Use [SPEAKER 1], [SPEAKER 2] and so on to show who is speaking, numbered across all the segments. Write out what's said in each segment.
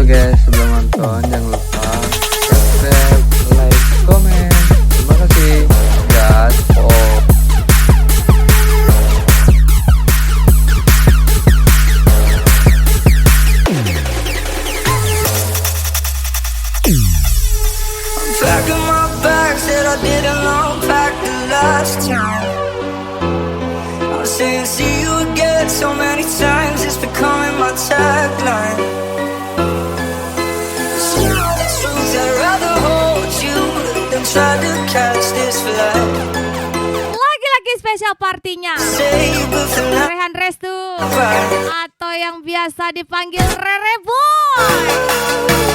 [SPEAKER 1] Halo guys, sebelum nonton jangan lupa subscribe, like, komen. Terima kasih. Gaspol.
[SPEAKER 2] Packing my bags that I didn't unpack the last time. I'm saying see you again so many times, it's becoming my tagline. So the truth, I'd rather hold you than try to catch this flight.
[SPEAKER 3] Lagi-lagi spesial partinya
[SPEAKER 2] Save it for now.
[SPEAKER 3] Rehan Restu atau yang biasa dipanggil Rere Boy.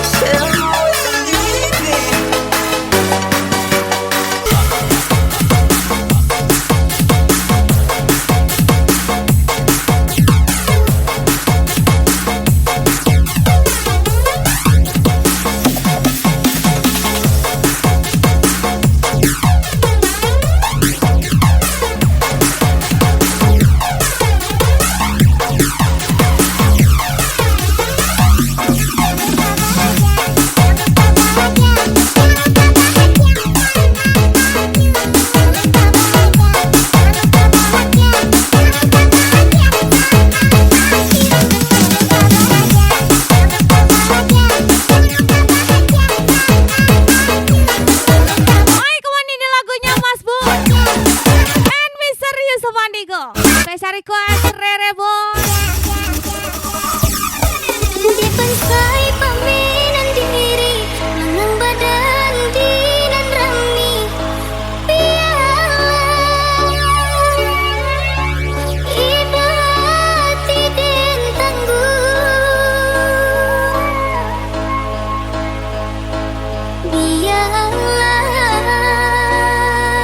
[SPEAKER 2] Said I'm always leaving.
[SPEAKER 3] Spesial request Rere Boy.
[SPEAKER 4] Dipensai paminan diri menang badan dinan rami piala ibati den tangguh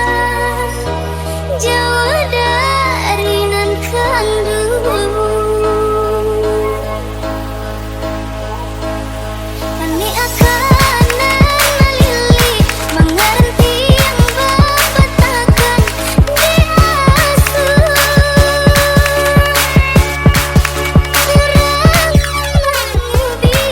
[SPEAKER 4] bialas Jawa dari nan kandu kami akan mengalili mengerti yang babatakan diasuh kurang lebih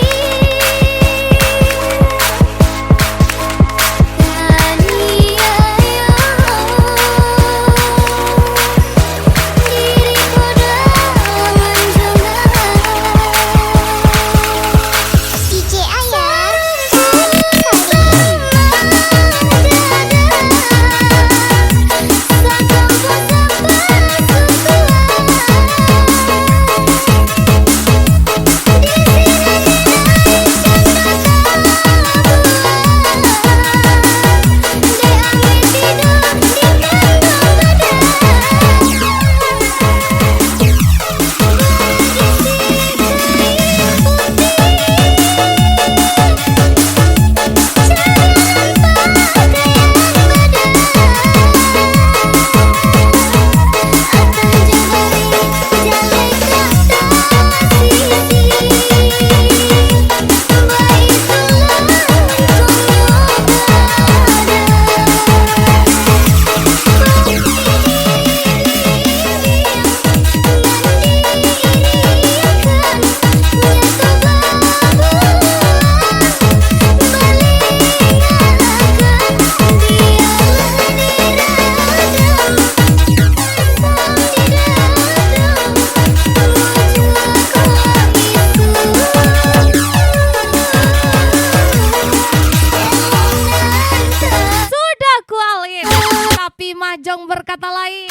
[SPEAKER 3] Mahjong berkata lain.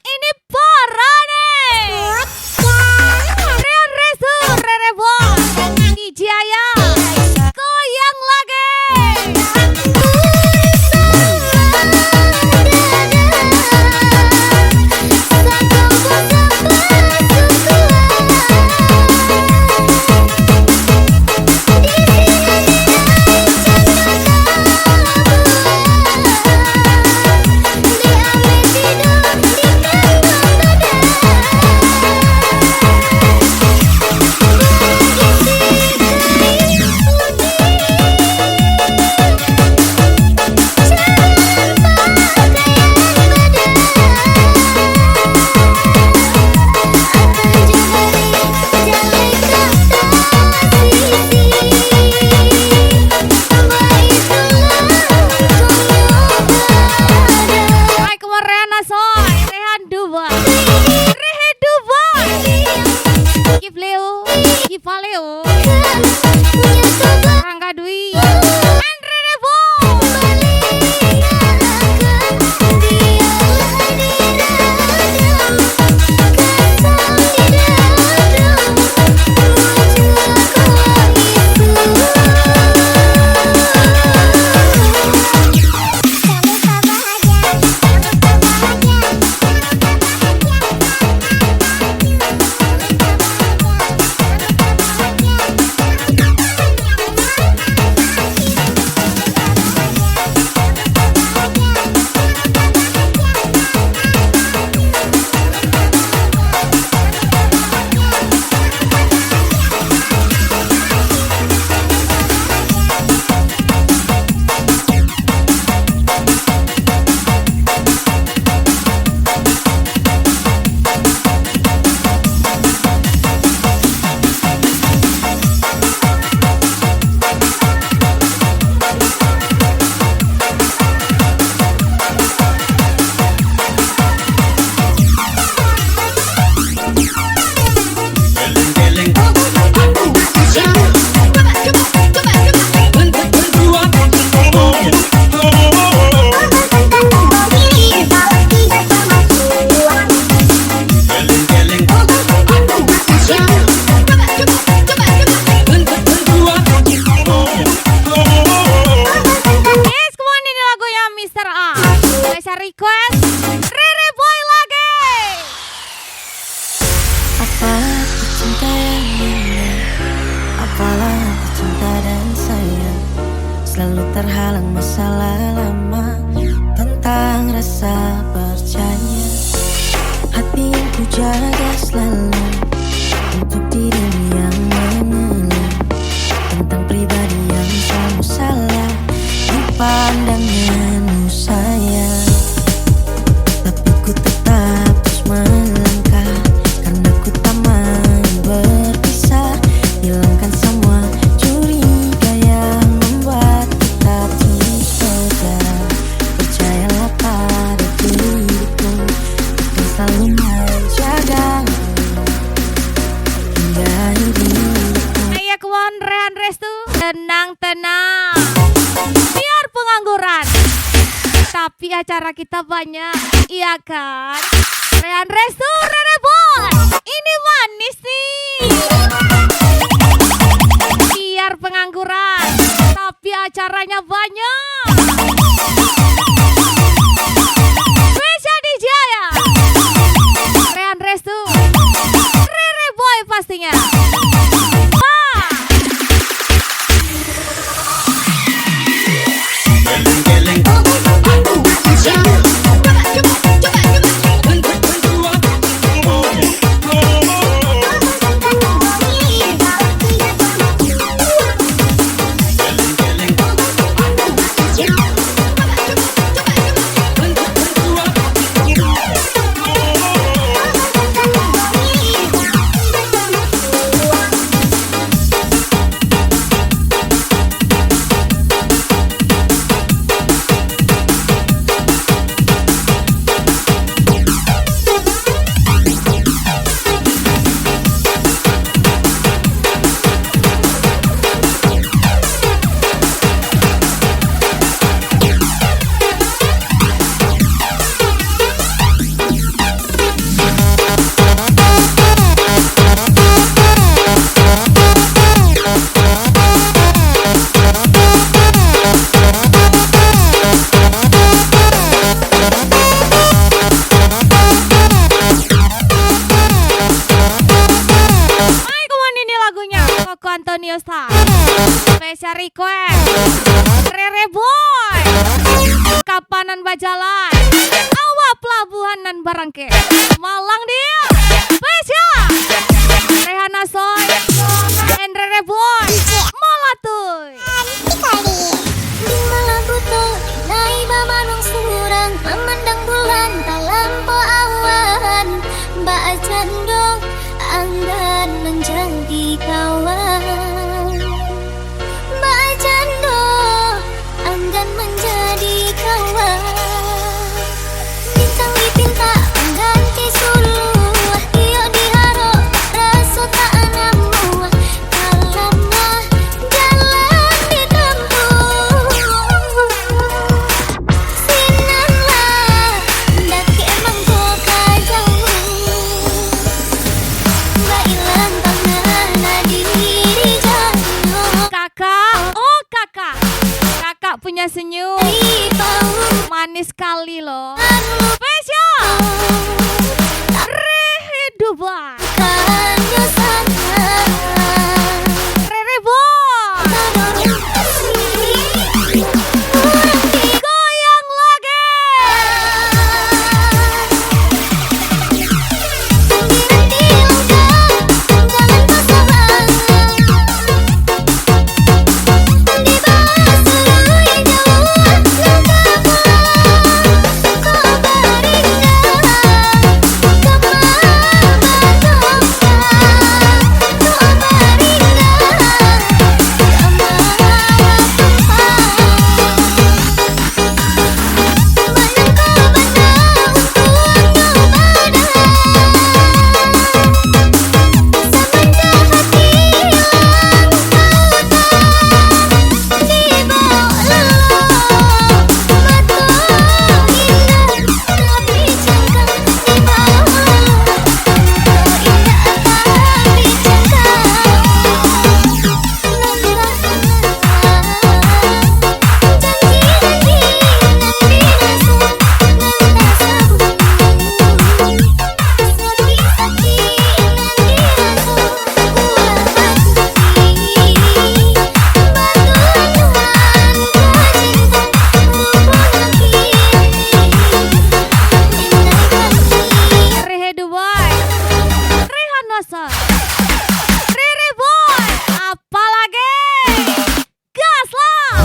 [SPEAKER 3] Ini parah nih. Rehan Restu, Rere Boy, DJ Aya, goyang lagi. tuh.
[SPEAKER 4] Punya coba
[SPEAKER 3] Rangga Dwi, Andre Revo. Yes, come on, ini lagunya Mr. A. Bisa request Rere Boy lagi.
[SPEAKER 5] Apalagi cinta yang indah, apalagi cinta dan sayang, selalu terhalang masalah lama tentang rasa percaya. Hati yang ku jaga selalu untuk dirimu yang mengeluh tentang pribadi yang selalu salah di pandanganmu sayang. Tapi ku tetap terus melangkah karena ku tak mau berpisah. Hilangkan semua curiga yang membuat kita terus saudara. Percayalah pada diriku, akan selalu menjagamu hingga hidupku.
[SPEAKER 3] Ayo come on, Rehan Restu. Tenang-tenang. Biar pengangguran, tapi acara kita banyak, iya kan? Rehan Restu, Rere Boy, ini manis nih. Biar pengangguran, tapi acaranya banyak. Bisa dijaya. Rehan Restu, Rere Boy pastinya. Wah. Antonio Star, special request Rere Boy, Kapanan Bajalan, Awa Pelabuhan dan Barangke, Malang dia, spesial Rehana Soy, and Rere Boy, Malatuy.
[SPEAKER 4] Di malam butuh naiba manung surang memandang bulan tak lampau awan. Mbak Jandong anggan menjadi kawan. Mbak Jandong anggan menjadi kawan. Bintang dipinta mengganti suluh, iyo diharap rasa tak anamu.
[SPEAKER 3] punya senyum manis sekali loh. Spesial Rehidupan Rere Boy. Goyang lagi. Rere Boy, apalagi gas lah.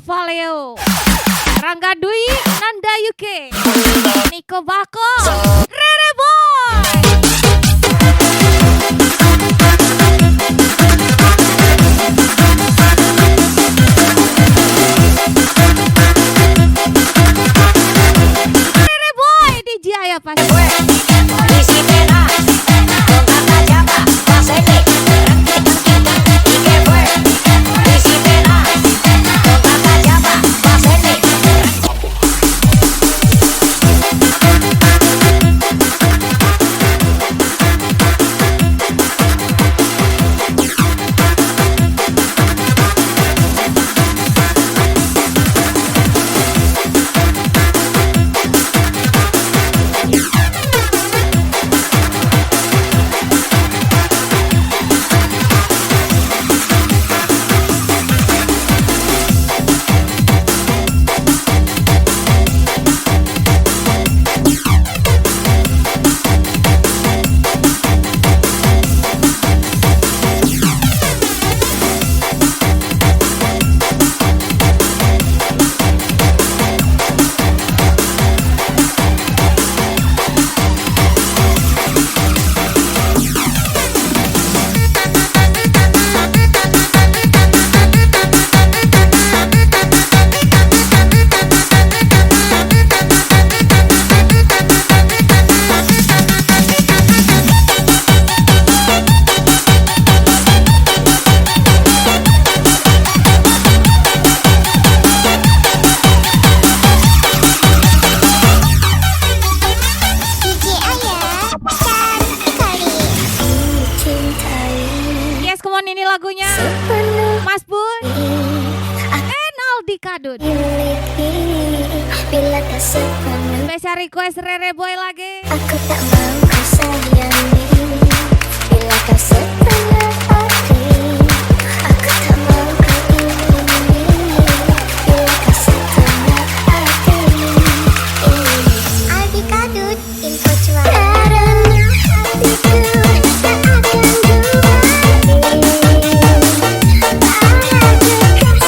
[SPEAKER 3] Valeo, Rangga Dwi, Nanda Yuke, Niko Bako, Rere Boy. Rere Boy, DJ Ayah pasti. lagunya Mas Bun, Aldi Kadut.
[SPEAKER 4] Bila tak sepenuh
[SPEAKER 3] Spesial request Rere Boy lagi.
[SPEAKER 4] aku tak mau kau sayangi. Bila kau setengah hati aku tak mau kau ini. Bila kau setengah hati Aldi Kadut info cuan. Karena hatiku tak akan kembali pada kekasih yang tidak baik hati. Cari daripada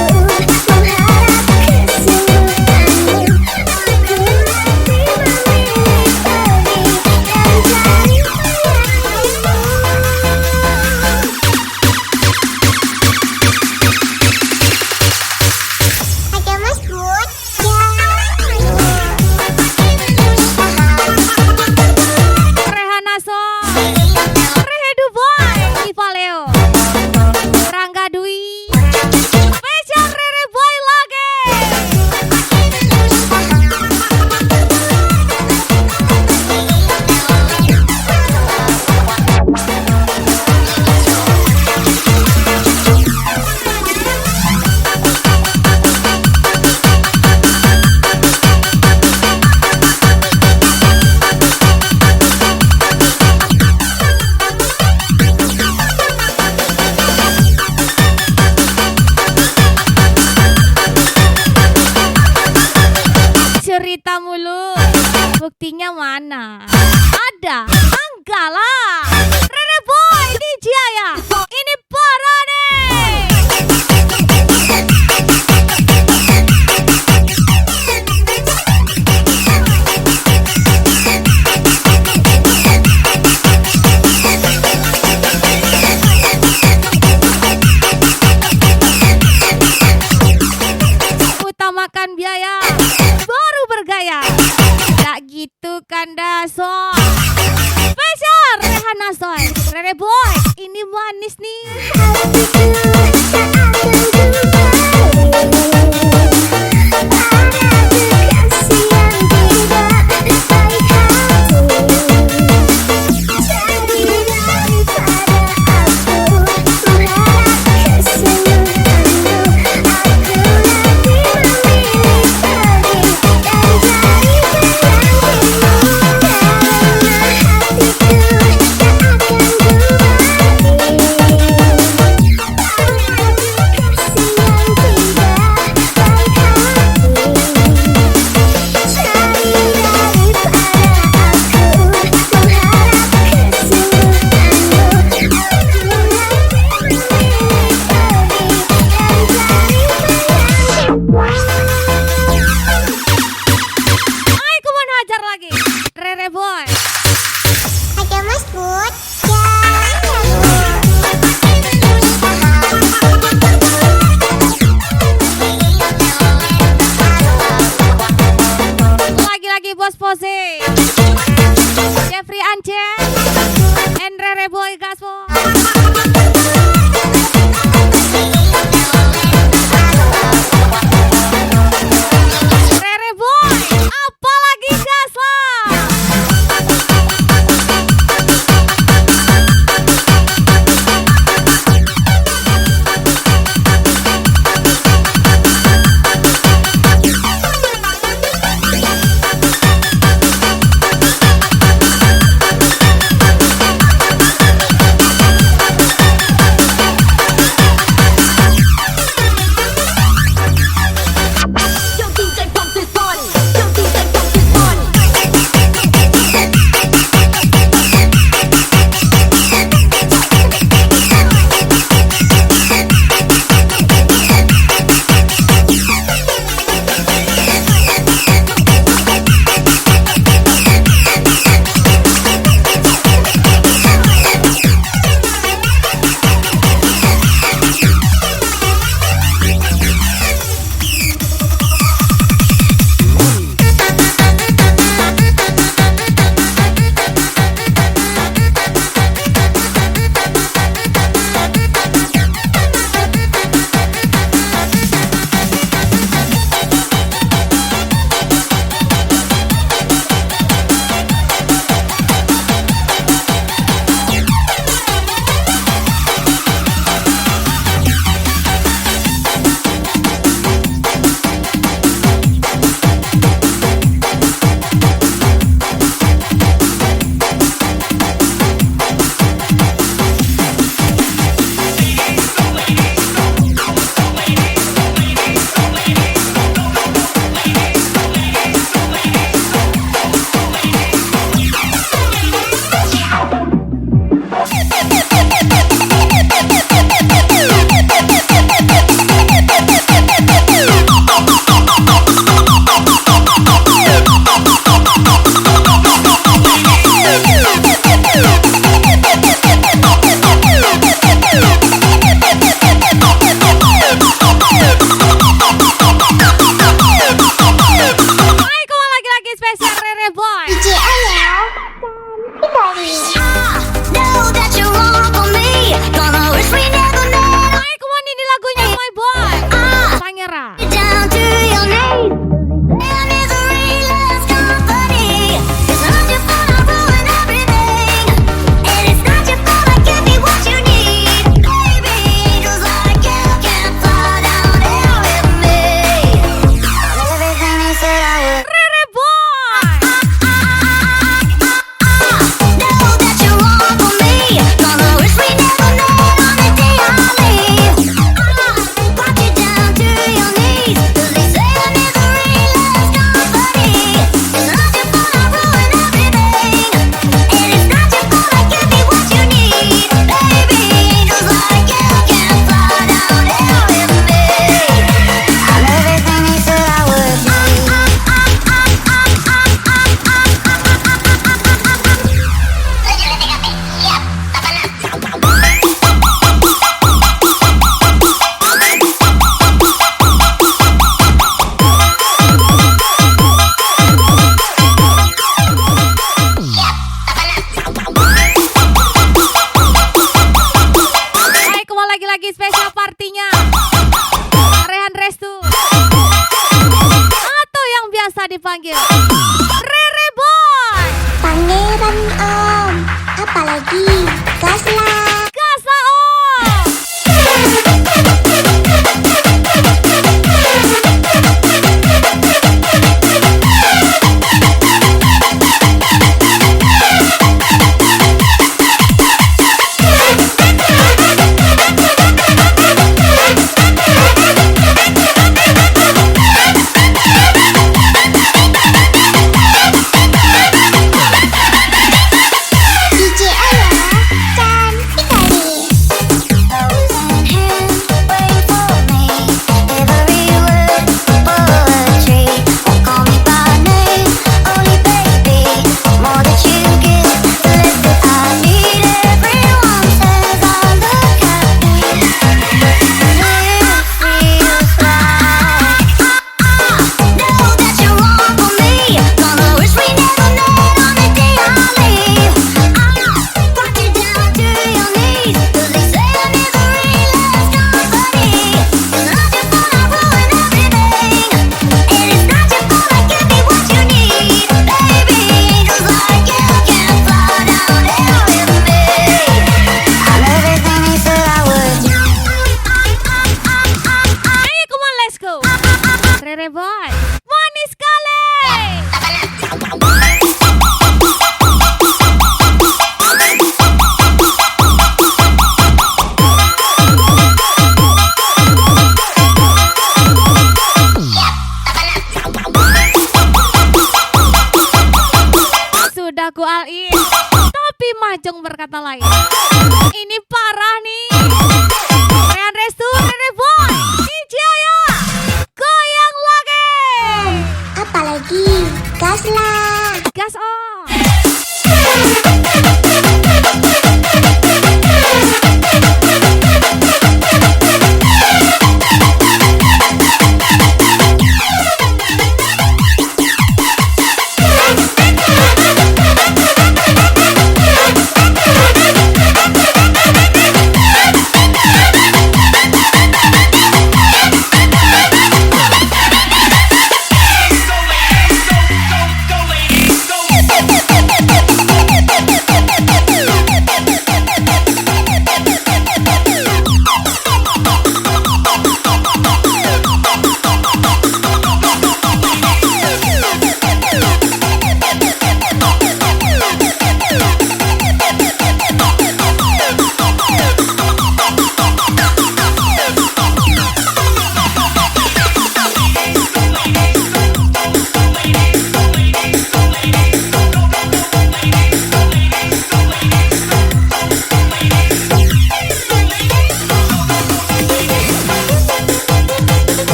[SPEAKER 4] aku mengharap keseluruhanmu. Aku nanti memilih pergi dan cari Ada Mas Bud,
[SPEAKER 3] Rehana So, Rehedu Boy, Diva Leo, Rangga Dwi. Spesial Rere Boy lagi. Cerita mulu, buktinya mana? Ada, enggak lah. Rere Boy di Jaya, ini parade. Utamakan biaya, baru bergaya. Tak gitu kan Daso. Spesial Rehana Soy, Rere Boy, ini manis nih.
[SPEAKER 4] hatiku tak akan kembali pada kekasih yang tidak baik hati. Cari daripada aku mengharap keseluruhanmu. Aku nanti memilih pergi dan cari penggantimu. Karena hatiku tak akan
[SPEAKER 3] Ayo kemon hajar lagi, Rere Boy.
[SPEAKER 4] Ada Mas Bud,
[SPEAKER 3] Lagi-lagi bos pose. Jeffrey Ance, and Rere Boy Gaspo. Rere Boy, apalagi gas lah. memanggil Rere Boy.
[SPEAKER 4] Pangeran Om, apalagi gaslah.
[SPEAKER 3] Gasa Om.
[SPEAKER 4] DJ Aya, cantik kali.
[SPEAKER 3] Ayo come on, let's go. Rere Boy. Manis sekali. Sudah ku alin, tapi Mahjong berkata lain. Ini parah nih. Rehan Restu, Rere Boy, DJ Aya, goyang lagi.
[SPEAKER 4] Apalagi gaslah.
[SPEAKER 3] Gas on.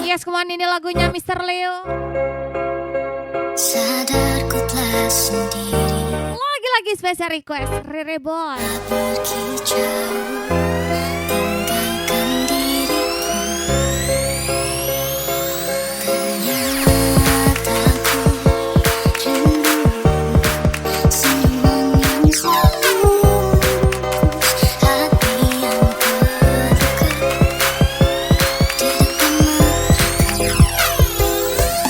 [SPEAKER 3] Yes, kemana ini lagunya Mr. Leo.
[SPEAKER 4] Sadar ku telah sendiri,
[SPEAKER 3] Lagi-lagi spesial request Rere Boy.
[SPEAKER 4] pergi jauh, tinggalkan diriku. Ternyata ku rindu senyuman yang selalu hati yang terluka di depan mataku.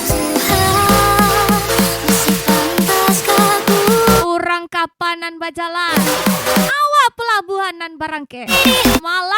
[SPEAKER 4] Tuhan, masih pantaskah ku
[SPEAKER 3] Urang kapanan bajalan, awak pelabuhanan barangke, malah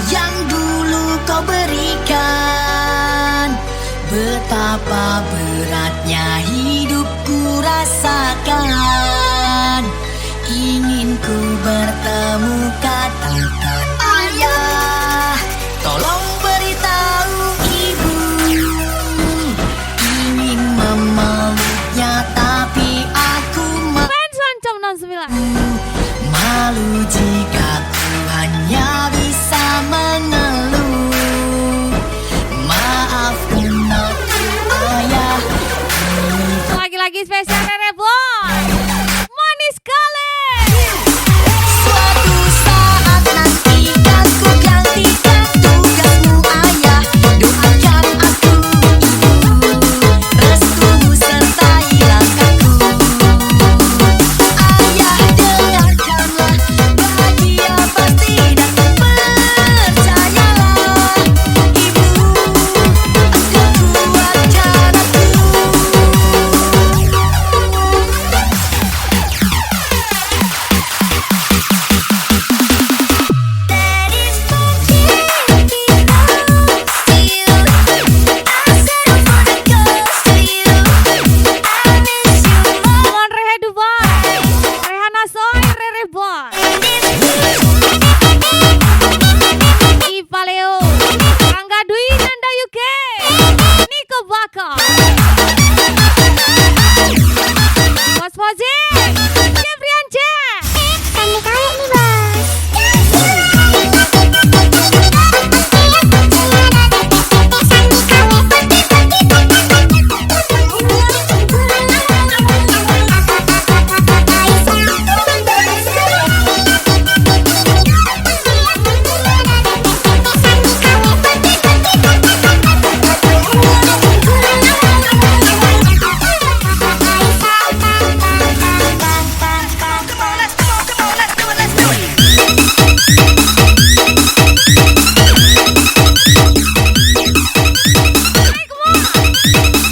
[SPEAKER 5] yang dulu kau berikan. Betapa beratnya hidupku rasakan. Ingin ku bertemu, katakan ayah, tolong beritahu ibu. Ingin memeluknya tapi aku
[SPEAKER 3] Fans Oncom 69.
[SPEAKER 5] malu jika ku hanya bisa mengeluh. Maafkan aku ayah.
[SPEAKER 3] Lagi-lagi spesial Rere Boy. Manis sekali.
[SPEAKER 5] Suatu saat nanti kan ku gantikan tugasmu ayah. Doakan aku ibu, restumu sertai langkahku. Ayah dengarkanlah, bahagia pasti datang, percayalah. Ibu akan kuatkan aku.
[SPEAKER 3] Come on Rehe Dubai. Rehana Soy, Rere Boy. Iva Leo, Rangga Dwi, Nanda UK, Niko Baka, Bos Fozi, Jeffrian C.
[SPEAKER 4] Kami kawin nih bos.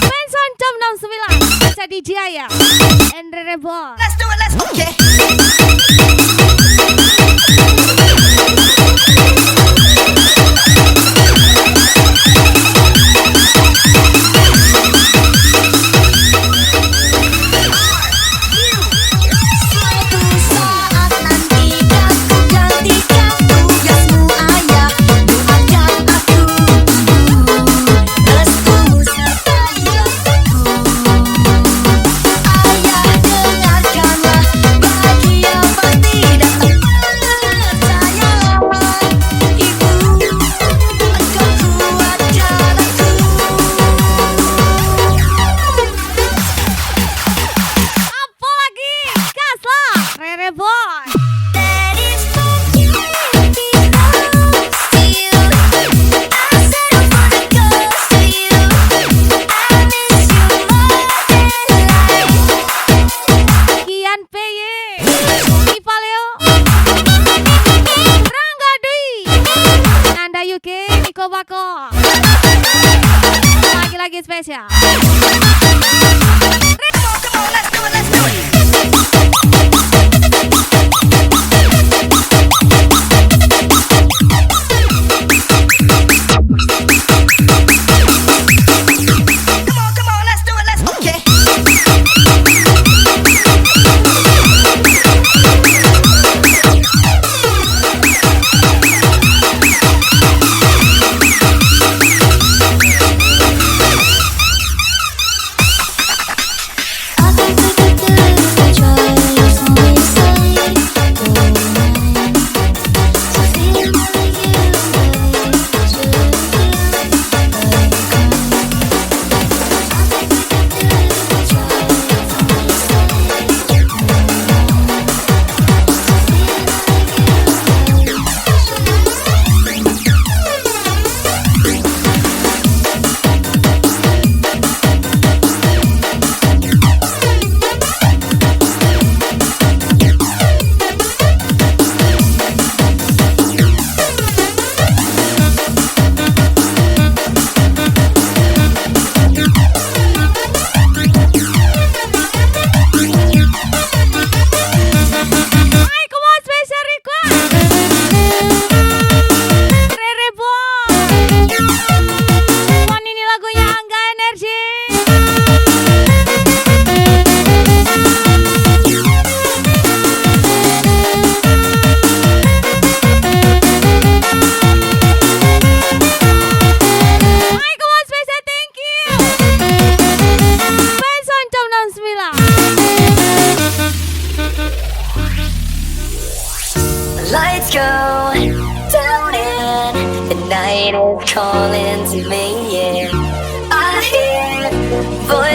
[SPEAKER 3] Fans Oncom 69, Baca DJ ya, and Rere Boy.
[SPEAKER 5] Let's do it, let's okay. Suatu saat nanti kan ku gantikan tugasmu ayah. Doakan aku ibu, restumu sertai langkahku. Ayah dengarkanlah, bahagia pasti datang, percayalah. Ibu akan kuatkan aku.
[SPEAKER 3] Apa lagi? Gas lah, Rere Boy. Kian PY, Iva Leo, Rangga Dwi, Nanda UK, Niko Bako. Lagi-lagi spesial.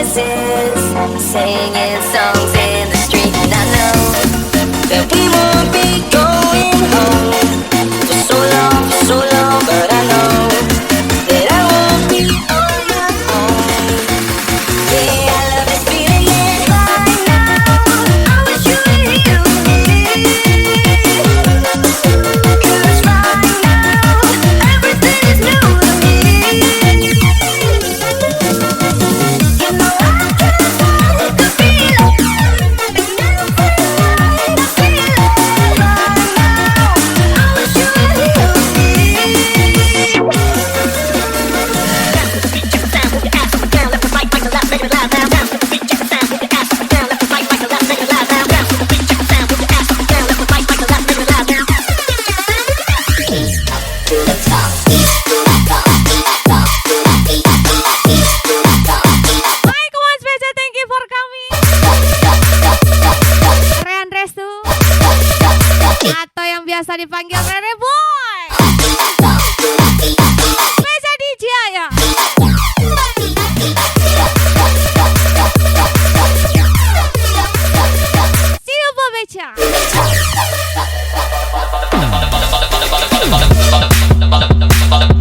[SPEAKER 5] voices, singing songs in the street. And I know that we won't be going home for so long, but I know that I won't be on my own. Yeah, I love this feeling, yeah, right now. I wish you were here with me. 'Cause right now, everything is new to me. You know I can't fight the feeling, and every night I feel it right now. I wish you were here with me.
[SPEAKER 3] Hai, come on special, thank you for coming. Rehan Restu atau yang biasa dipanggil Rere Boy.